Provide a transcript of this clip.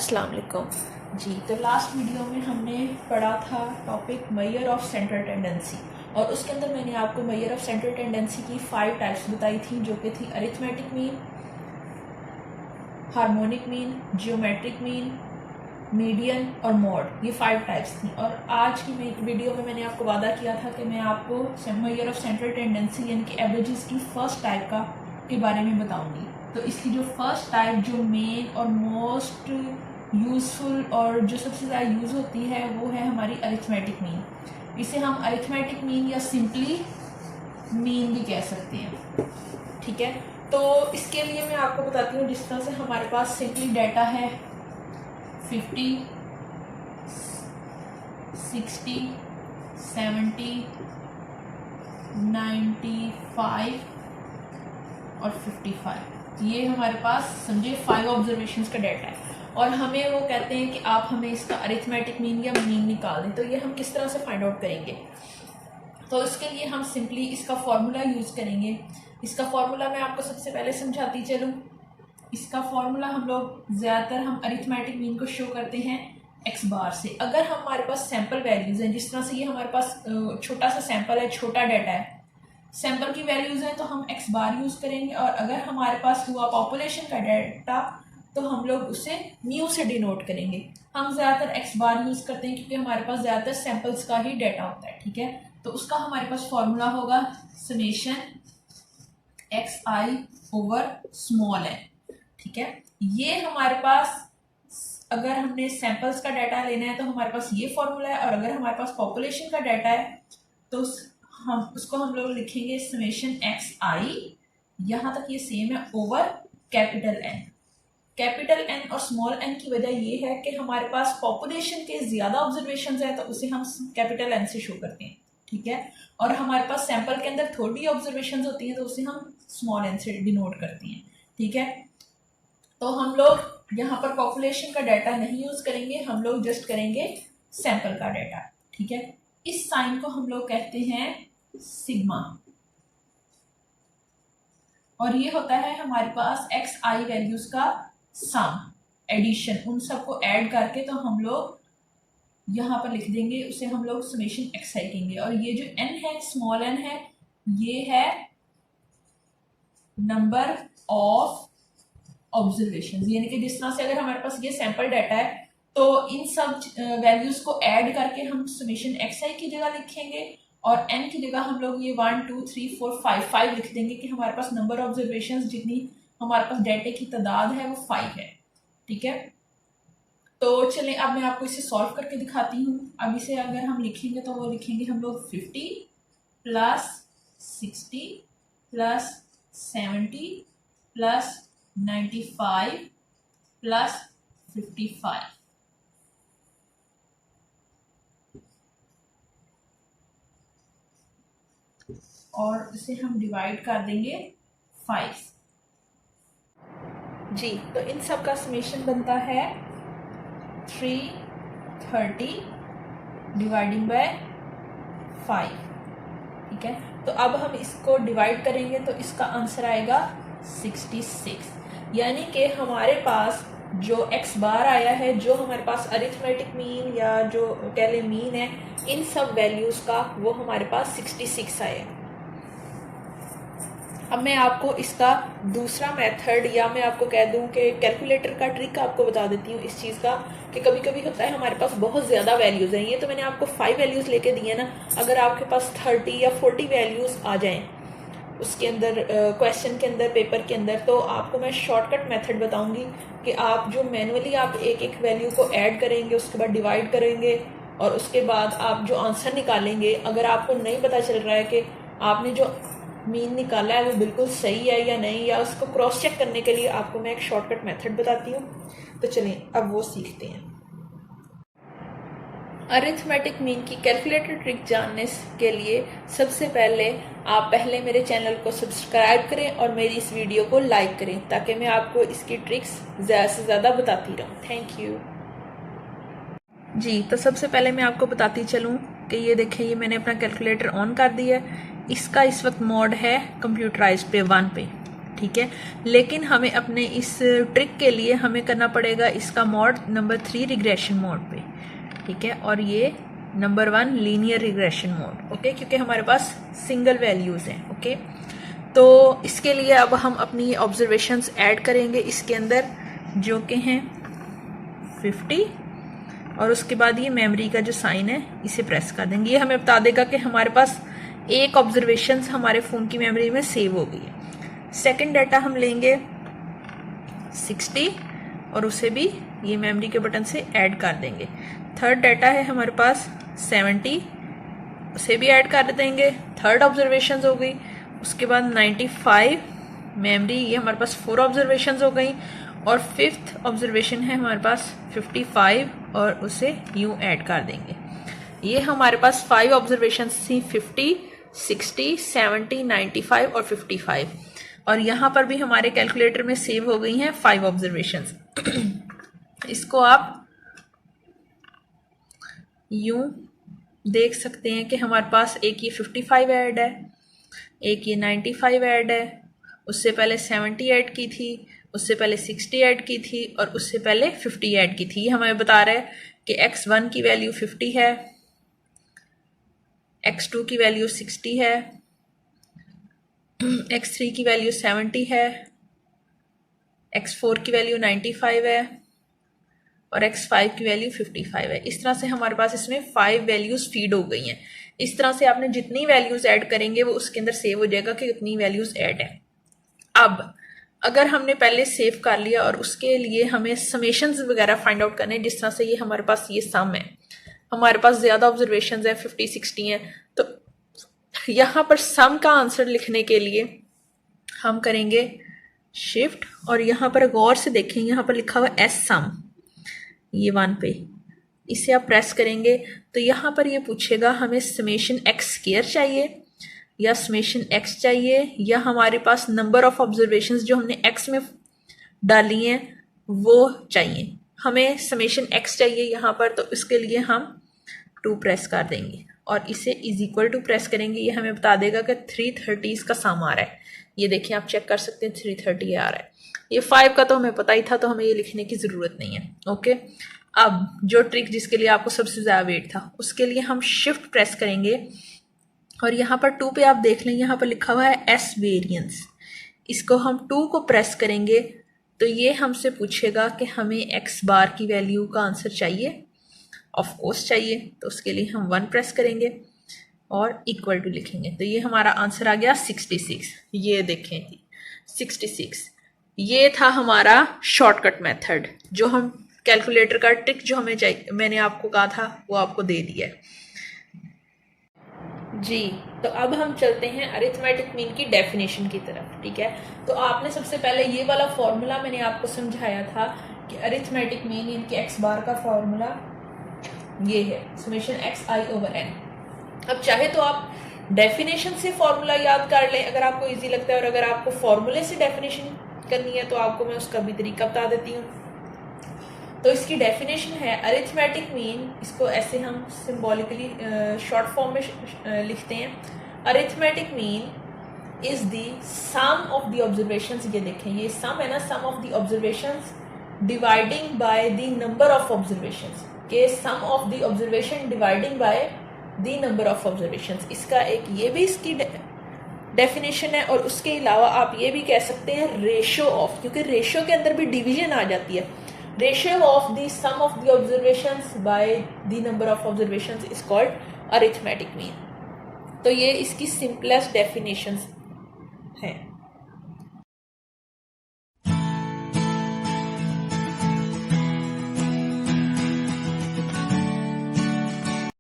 अस्सलाम वालेकुम जी। तो लास्ट वीडियो में हमने पढ़ा था topic measure of central tendency, और उसके अंदर मैंने आपको मेजर ऑफ सेंट्रल टेंडेंसी की 5 टाइप्स बताई थी, जो कि थी arithmetic mean, harmonic mean, geometric mean, median और मॉड। ये 5 टाइप्स थी। और आज की वीडियो में मैंने आपको वादा किया था कि मैं आपको मेजर ऑफ सेंट्रल टेंडेंसी यानी कि एवरेजेस की फर्स्ट टाइप के बारे में बताऊंगी। तो इसकी जो फर्स्ट टाइप जो मेन और मोस्ट यूज़फुल और जो सबसे ज़्यादा यूज़ होती है वो है हमारी अरिथमेटिक मीन। इसे हम अरिथमेटिक मीन या सिंपली मीन भी कह सकते हैं, ठीक है। तो इसके लिए मैं आपको बताती हूँ, जिस तरह से हमारे पास सिंपली डाटा है 50, 60, 70, 95 और 55, ये हमारे पास समझे 5 ऑब्जर्वेशंस का डाटा है। और हमें वो कहते हैं कि आप हमें इसका अरिथमेटिक मीन या मीन निकाल दें। तो ये हम किस तरह से फाइंड आउट करेंगे? तो इसके लिए हम सिंपली इसका फॉर्मूला यूज़ करेंगे। इसका फॉर्मूला मैं आपको सबसे पहले समझाती चलूँ। इसका फॉर्मूला हम लोग ज़्यादातर हम अरिथमेटिक मीन को शो करते हैं एक्स बार से। अगर हमारे पास सैम्पल वैल्यूज़ हैं, जिस तरह से ये हमारे पास छोटा सा सैम्पल है, छोटा डाटा है, सैम्पल की वैल्यूज़ हैं, तो हम एक्स बार यूज़ करेंगे। और अगर हमारे पास हुआ पॉपुलेशन का डाटा तो हम लोग उसे म्यू से डिनोट करेंगे। हम ज़्यादातर एक्स बार यूज़ करते हैं क्योंकि हमारे पास ज़्यादातर सैम्पल्स का ही डाटा होता है, ठीक है। तो उसका हमारे पास फॉर्मूला होगा summation x i over small n, ठीक है। ये हमारे पास अगर हमने सैम्पल्स का डाटा लेना है तो हमारे पास ये फॉर्मूला है, और अगर हमारे पास पॉपुलेशन का डाटा है तो उसको हम लोग लिखेंगे समेशन एक्स आई, यहाँ तक ये सेम है, over capital n. Capital n और स्मॉल एन की वजह ये है कि हमारे पास पॉपुलेशन के ज़्यादा ऑब्जर्वेशन है तो उसे हम कैपिटल एन से शो करते हैं, ठीक है। और हमारे पास सैंपल के अंदर थोड़ी ऑब्जर्वेशन होती हैं तो उसे हम स्मॉल एन से डिनोट करते हैं, ठीक है। तो हम लोग यहाँ पर पॉपुलेशन का डाटा नहीं यूज़ करेंगे, हम लोग जस्ट करेंगे सैंपल का डाटा, ठीक है। इस साइन को हम लोग कहते हैं सिग्मा, और ये होता है हमारे पास एक्स आई वैल्यूज का सम, एडिशन, उन सबको ऐड करके तो हम लोग यहाँ पर लिख देंगे, उसे हम लोग समेशन एक्स आई कहेंगे। और ये जो एन है, स्मॉल एन है, ये है नंबर ऑफ ऑब्जर्वेशन। यानी कि जिस तरह से अगर हमारे पास ये सैंपल डाटा है तो इन सब वैल्यूज को ऐड करके हम समेशन एक्स आई की जगह लिखेंगे, और एन की जगह हम लोग ये 1 2 3 4 5 लिख देंगे कि हमारे पास नंबर ऑब्जर्वेशन जितनी हमारे पास डाटे की तादाद है वो 5 है, ठीक है। तो चलें अब मैं आपको इसे सॉल्व करके दिखाती हूँ। अब इसे अगर हम लिखेंगे तो वो लिखेंगे हम लोग 50 प्लस 60 प्लस 70 प्लस 95 प्लस 55, और इसे हम डिवाइड कर देंगे 5 जी। तो इन सब का समेशन बनता है 330 डिवाइडिंग बाय 5, ठीक है। तो अब हम इसको डिवाइड करेंगे तो इसका आंसर आएगा 66, यानी कि हमारे पास जो एक्स बार आया है, जो हमारे पास अरिथमेटिक मीन या जो कह लें मीन है, इन सब वैल्यूज़ का वो हमारे पास 66 आया। अब मैं आपको इसका दूसरा मेथड, या मैं आपको कह दूं कि कैलकुलेटर का ट्रिक आपको बता देती हूँ इस चीज़ का, कि कभी कभी होता है हमारे पास बहुत ज़्यादा वैल्यूज़ हैं। ये तो मैंने आपको 5 वैल्यूज़ लेके दी है ना, अगर आपके पास 30 या 40 वैल्यूज़ आ जाएं उसके अंदर, क्वेश्चन के अंदर, पेपर के अंदर, तो आपको मैं शॉर्टकट मेथड बताऊंगी कि आप जो मैनुअली आप एक एक वैल्यू को ऐड करेंगे, उसके बाद डिवाइड करेंगे, और उसके बाद आप जो आंसर निकालेंगे, अगर आपको नहीं पता चल रहा है कि आपने जो मीन निकाला है वो बिल्कुल सही है या नहीं, या उसको क्रॉस चेक करने के लिए आपको मैं एक शॉर्टकट मेथड बताती हूँ। तो चलिए अब वो सीखते हैं। अरिथमेटिक मीन की कैलकुलेटर ट्रिक जानने के लिए सबसे पहले मेरे चैनल को सब्सक्राइब करें और मेरी इस वीडियो को लाइक करें, ताकि मैं आपको इसकी ट्रिक्स ज़्यादा से ज़्यादा बताती रहूँ। थैंक यू जी। तो सबसे पहले मैं आपको बताती चलूँ कि ये देखें, ये मैंने अपना कैलकुलेटर ऑन कर दिया है। इसका इस वक्त मोड है कंप्यूटराइज्ड पे 1 पे, ठीक है। लेकिन हमें अपने इस ट्रिक के लिए हमें करना पड़ेगा इसका मॉड नंबर 3 रिग्रेशन मोड पे, ठीक है, और ये number 1 linear regression mode, okay, क्योंकि हमारे पास सिंगल वैल्यूज़ हैं, ओके। तो इसके लिए अब हम अपनी ऑब्जर्वेशंस ऐड करेंगे इसके अंदर, जो कि हैं 50, और उसके बाद ये मेमोरी का जो साइन है इसे प्रेस कर देंगे। ये हमें बता देगा कि हमारे पास एक ऑब्जर्वेशंस हमारे फ़ोन की मेमोरी में सेव हो गई है। सेकंड डाटा हम लेंगे 60 और उसे भी ये मेमोरी के बटन से ऐड कर देंगे। थर्ड डाटा है हमारे पास 70, उसे भी ऐड कर देंगे, थर्ड ऑब्जर्वेशंस हो गई। उसके बाद 95 मेमोरी, ये हमारे पास 4 ऑब्जर्वेशंस हो गई, और फिफ्थ ऑब्जर्वेशन है हमारे पास 55 और उसे यूँ ऐड कर देंगे। ये हमारे पास 5 ऑब्जर्वेशंस थी, 50, 60, 70, 95 और 55, और यहाँ पर भी हमारे कैलकुलेटर में सेव हो गई हैं 5 ऑब्जर्वेशंस। इसको आप यूँ देख सकते हैं कि हमारे पास एक ये 55 ऐड है, एक ये 95 ऐड है, उससे पहले 70 ऐड की थी, उससे पहले 60 ऐड की थी, और उससे पहले 50 ऐड की थी। ये हमें बता रहा है कि x1 की वैल्यू 50 है, x2 की वैल्यू 60 है, x3 की वैल्यू 70 है, x4 की वैल्यू 95 है, और x5 की वैल्यू 55 है। इस तरह से हमारे पास इसमें 5 वैल्यूज़ फीड हो गई हैं। इस तरह से आपने जितनी वैल्यूज़ ऐड करेंगे वो उसके अंदर सेव हो जाएगा कि कितनी वैल्यूज़ ऐड है। अब अगर हमने पहले सेव कर लिया और उसके लिए हमें समेशंस वगैरह फाइंड आउट करने, जिस तरह से ये हमारे पास ये सम है, हमारे पास ज़्यादा ऑब्जर्वेशंस है, 50, 60 हैं, तो यहाँ पर सम का आंसर लिखने के लिए हम करेंगे शिफ्ट, और यहाँ पर गौर से देखें, यहाँ पर लिखा हुआ एस सम, ये 1 पे, इसे आप प्रेस करेंगे तो यहाँ पर ये पूछेगा हमें समेशन एक्स स्क्वायर चाहिए या समेशन एक्स चाहिए, या हमारे पास नंबर ऑफ ऑब्जर्वेशंस जो हमने एक्स में डाली हैं वो चाहिए। हमें समेशन एक्स चाहिए यहाँ पर, तो इसके लिए हम 2 प्रेस कर देंगे और इसे इज इक्वल टू प्रेस करेंगे। ये हमें बता देगा कि 330 इसका सम आ रहा है। ये देखिए, आप चेक कर सकते हैं 330 आ रहा है। ये 5 का तो हमें पता ही था, तो हमें ये लिखने की ज़रूरत नहीं है, ओके। अब जो ट्रिक जिसके लिए आपको सबसे ज़्यादा वेट था, उसके लिए हम शिफ्ट प्रेस करेंगे और यहाँ पर 2 पे आप देख लें, यहाँ पर लिखा हुआ है एस वेरिएंस। इसको हम 2 को प्रेस करेंगे तो ये हमसे पूछेगा कि हमें एक्स बार की वैल्यू का आंसर चाहिए, ऑफ कोर्स चाहिए, तो उसके लिए हम 1 प्रेस करेंगे और इक्वल टू लिखेंगे। तो ये हमारा आंसर आ गया 66। ये देखें जी 66, ये था हमारा शॉर्टकट मेथड, जो हम कैलकुलेटर का ट्रिक जो हमें चाहिए, मैंने आपको कहा था वो आपको दे दिया है जी। तो अब हम चलते हैं अरिथमेटिक मीन की डेफिनेशन की तरफ, ठीक है। तो आपने सबसे पहले ये वाला फॉर्मूला मैंने आपको समझाया था कि अरिथमेटिक मीन इनके एक्स बार का फॉर्मूला ये है summation x i over n. अब चाहे तो आप डेफिनेशन से फॉर्मूला याद कर लें अगर आपको इजी लगता है, और अगर आपको फॉर्मूले से डेफिनेशन करनी है तो आपको मैं उसका भी तरीका बता देती हूँ। तो इसकी डेफिनेशन है अरिथमेटिक मीन, इसको ऐसे हम सिंबॉलिकली शॉर्ट फॉर्म में लिखते हैं। Arithmetic mean is the sum of the observations. ये देखें, ये सम है ना, sum of the observations dividing by the number of observations, के sum of the observation dividing by the number of observations. इसका एक ये भी इसकी डेफिनेशन है, और उसके अलावा आप ये भी कह सकते हैं रेशो ऑफ, क्योंकि रेशो के अंदर भी डिवीजन आ जाती है। Ratio of the sum of the observations by the number of observations is called arithmetic mean. तो ये इसकी सिंपलेस्ट डेफिनेशंस हैं।